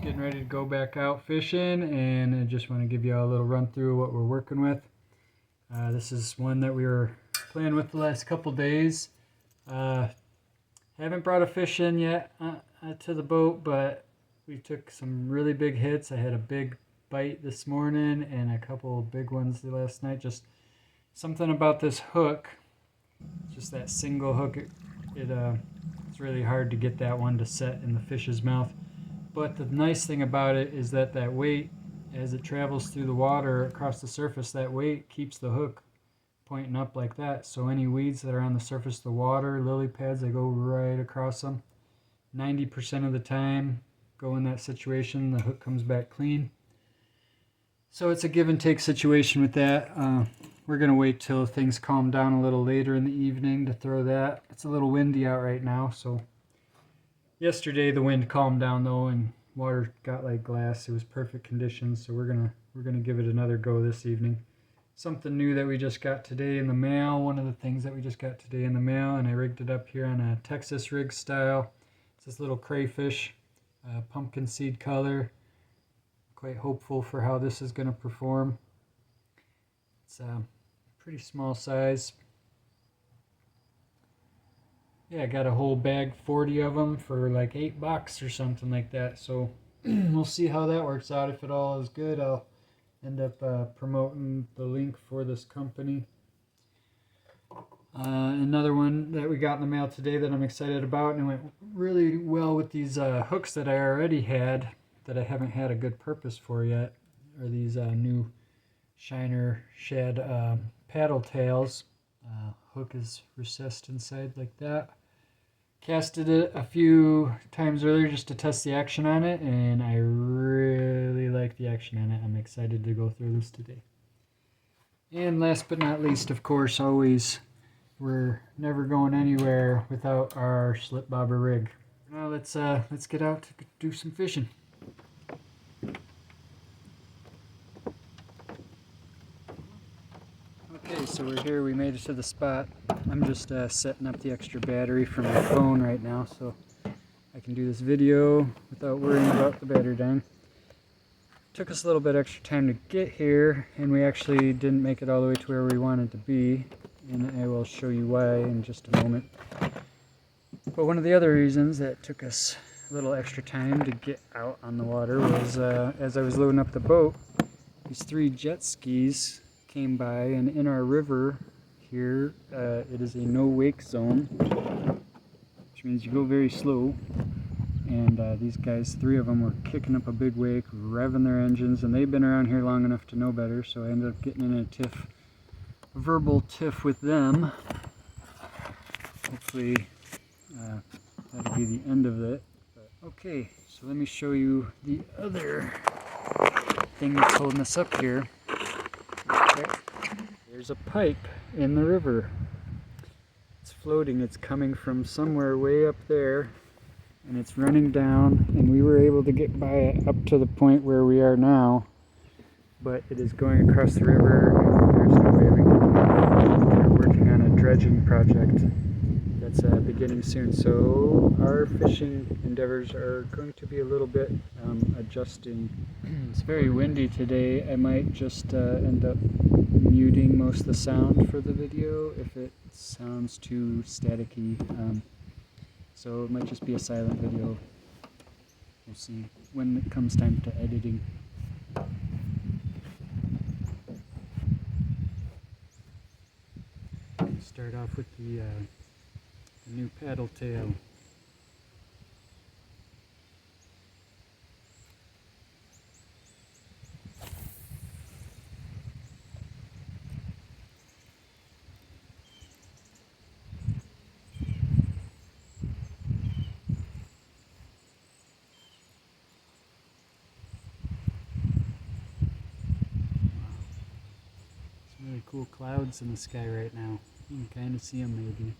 getting ready to go back out fishing, and I just want to give you a little run through what we're working with. This is one that we were playing with the last couple days. Haven't brought a fish in yet to the boat, but we took some really big hits. I had a big bite this morning and a couple big ones last night. Just something about this hook, just that single hook, it's really hard to get that one to set in the fish's mouth. But the nice thing about it is that weight, as it travels through the water across the surface, that weight keeps the hook pointing up like that. So any weeds that are on the surface of the water, lily pads, they go right across them. 90% of the time, go in that situation, the hook comes back clean. So it's a give and take situation with that. We're going to wait till things calm down a little later in the evening to throw that. It's a little windy out right now, so yesterday the wind calmed down though, and water got like glass. It was perfect conditions, so we're gonna give it another go this evening. Something new that we just got today in the mail. One of the things that we just got today in the mail, and I rigged it up here on a Texas rig style. It's this little crayfish, pumpkin seed color. Quite hopeful for how this is gonna perform. It's a pretty small size. Yeah, I got a whole bag, 40 of them for like $8 or something like that. So we'll see how that works out. If it all is good, I'll end up promoting the link for this company. Another one that we got in the mail today that I'm excited about, and it went really well with these hooks that I already had that I haven't had a good purpose for yet, are these new Shiner Shad paddle tails. Hook is recessed inside like that. Casted it a few times earlier just to test the action on it, and I really like the action on it. I'm excited to go through this today. And last but not least, of course, always, we're never going anywhere without our slip bobber rig. Now let's get out to do some fishing. Okay, so we're here. We made it to the spot. I'm just setting up the extra battery from my phone right now so I can do this video without worrying about the battery dying. Took us a little bit extra time to get here, and we actually didn't make it all the way to where we wanted to be, and I will show you why in just a moment. But one of the other reasons that took us a little extra time to get out on the water was as I was loading up the boat, these 3 jet skis came by, and in our river here, it is a no wake zone, which means you go very slow. And these guys, 3 of them, were kicking up a big wake, revving their engines, and they've been around here long enough to know better. So I ended up getting in a verbal tiff with them. Hopefully that'll be the end of it. But, okay, so let me show you the other thing that's holding us up here. Okay. There's a pipe in the river. It's floating. It's coming from somewhere way up there, and it's running down, and we were able to get by it up to the point where we are now, but it is going across the river, and there's no way we can. We're working on a dredging project that's beginning soon, so our fishing endeavors are going to be a little bit adjusting. It's very windy today. I might just end up muting most of the sound for the video if it sounds too staticky. So it might just be a silent video. We'll see when it comes time to editing. Start off with the new paddle tail. Some really cool clouds in the sky right now. You can kind of see them maybe.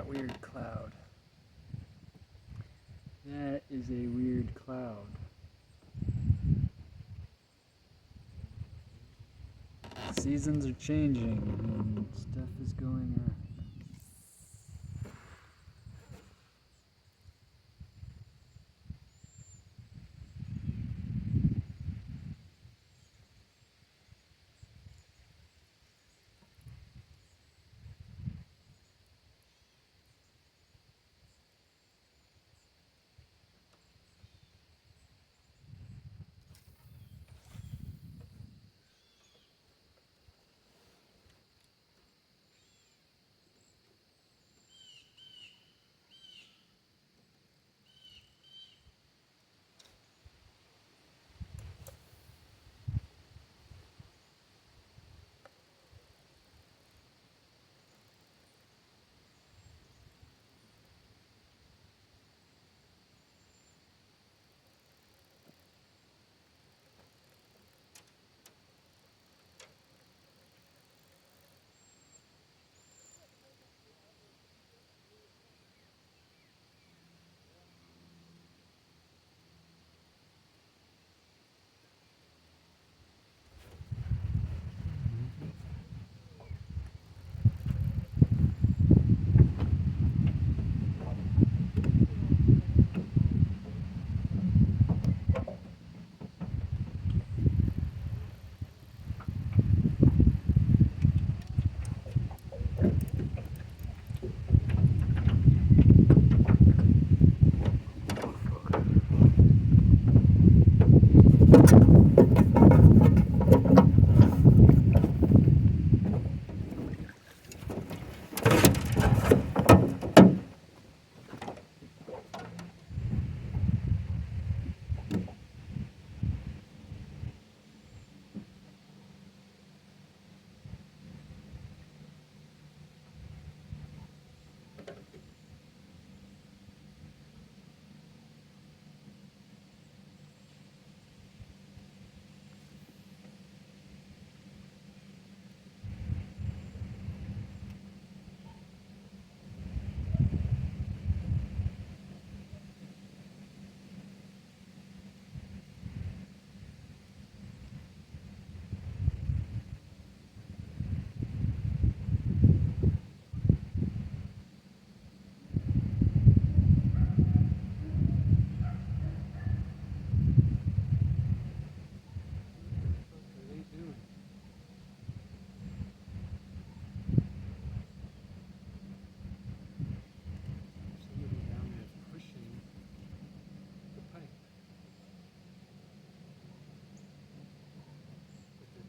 that weird cloud? That is a weird cloud. Seasons are changing and stuff is going on.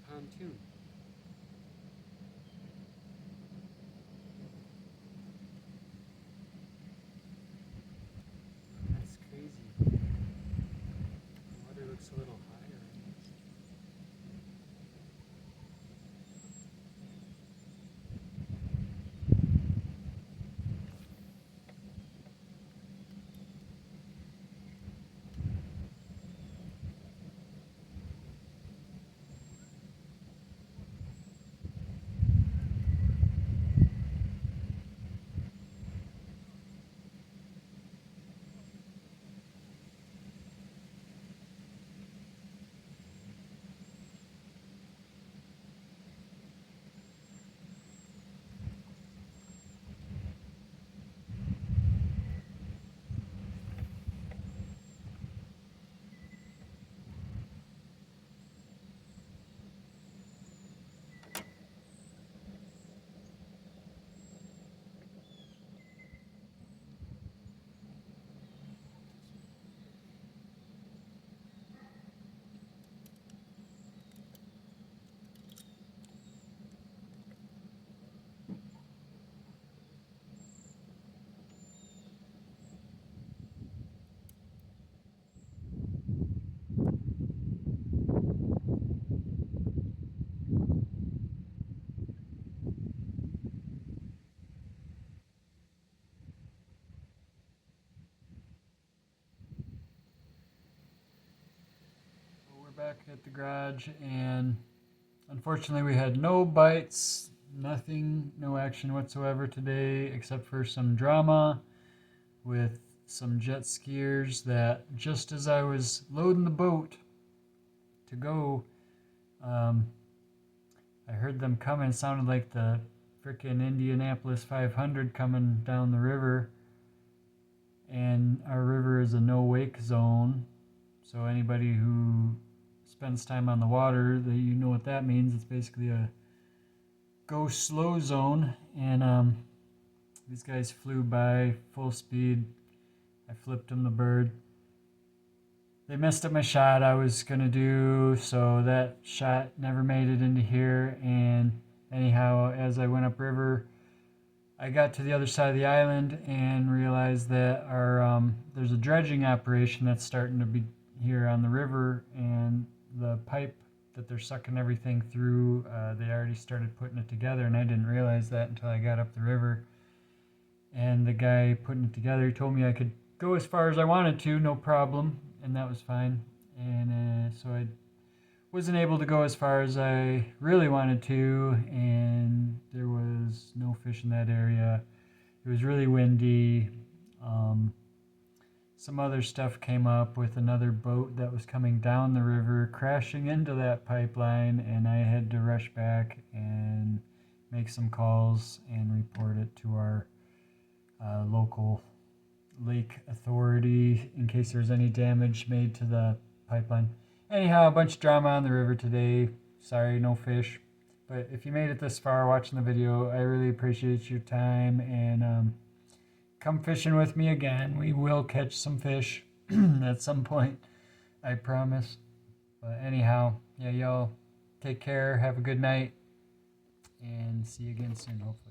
Pontoon. That's crazy. The water looks a little higher. Back at the garage, and unfortunately we had no bites, nothing, no action whatsoever today except for some drama with some jet skiers that just as I was loading the boat to go, I heard them coming. It sounded like the frickin' Indianapolis 500 coming down the river. And our river is a no-wake zone. So anybody who spends time on the water, you know what that means. It's basically a go slow zone. And these guys flew by full speed. I flipped them the bird. They messed up my shot I was going to do, so that shot never made it into here. And anyhow, as I went upriver, I got to the other side of the island and realized that there's a dredging operation that's starting to be here on the river, and the pipe that they're sucking everything through, they already started putting it together, and I didn't realize that until I got up the river. And the guy putting it together, he told me I could go as far as I wanted to, no problem, and that was fine. And so I wasn't able to go as far as I really wanted to, and there was no fish in that area. It was really windy. Some other stuff came up with another boat that was coming down the river, crashing into that pipeline, and I had to rush back and make some calls and report it to our local lake authority in case there's any damage made to the pipeline. Anyhow, a bunch of drama on the river today. Sorry, no fish. But if you made it this far watching the video, I really appreciate your time, and come fishing with me again. We will catch some fish at some point, I promise. But anyhow, yeah, y'all take care, have a good night, and see you again soon, hopefully.